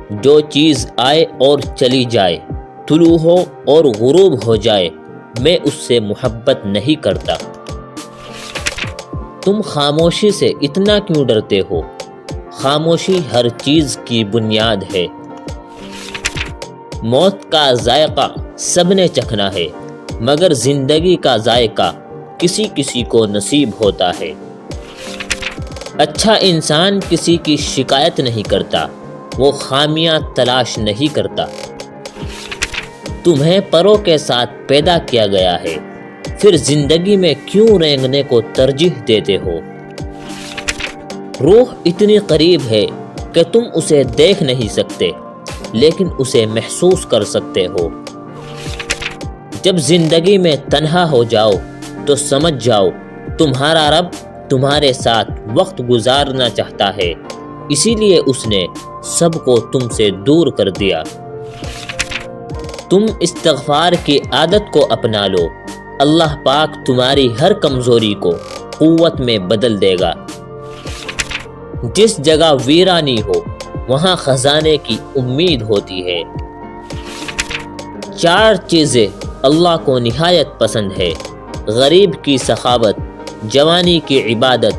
جو چیز آئے اور چلی جائے، طلوع ہو اور غروب ہو جائے، میں اس سے محبت نہیں کرتا۔ تم خاموشی سے اتنا کیوں ڈرتے ہو؟ خاموشی ہر چیز کی بنیاد ہے۔ موت کا ذائقہ سب نے چکھنا ہے، مگر زندگی کا ذائقہ کسی کسی کو نصیب ہوتا ہے۔ اچھا انسان کسی کی شکایت نہیں کرتا، وہ خامیاں تلاش نہیں کرتا۔ تمہیں پروں کے ساتھ پیدا کیا گیا ہے، پھر زندگی میں کیوں رینگنے کو ترجیح دیتے ہو؟ روح اتنی قریب ہے کہ تم اسے دیکھ نہیں سکتے، لیکن اسے محسوس کر سکتے ہو۔ جب زندگی میں تنہا ہو جاؤ تو سمجھ جاؤ تمہارا رب تمہارے ساتھ وقت گزارنا چاہتا ہے، اسی لیے اس نے سب کو تم سے دور کر دیا۔ تم استغفار کی عادت کو اپنا لو، اللہ پاک تمہاری ہر کمزوری کو قوت میں بدل دے گا۔ جس جگہ ویرانی ہو وہاں خزانے کی امید ہوتی ہے۔ 4 چیزیں اللہ کو نہایت پسند ہے: غریب کی سخاوت، جوانی کی عبادت،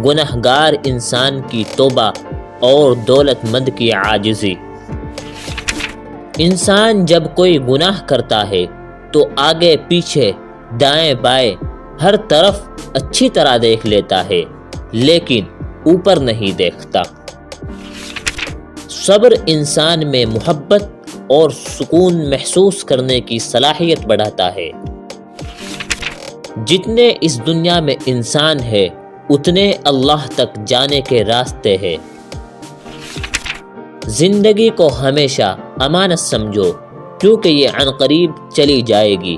گنہگار انسان کی توبہ اور دولت مند کی عاجزی۔ انسان جب کوئی گناہ کرتا ہے تو آگے پیچھے دائیں بائیں ہر طرف اچھی طرح دیکھ لیتا ہے، لیکن اوپر نہیں دیکھتا۔ صبر انسان میں محبت اور سکون محسوس کرنے کی صلاحیت بڑھاتا ہے۔ جتنے اس دنیا میں انسان ہے اتنے اللہ تک جانے کے راستے ہیں۔ زندگی کو ہمیشہ امانت سمجھو، کیونکہ یہ عنقریب چلی جائے گی۔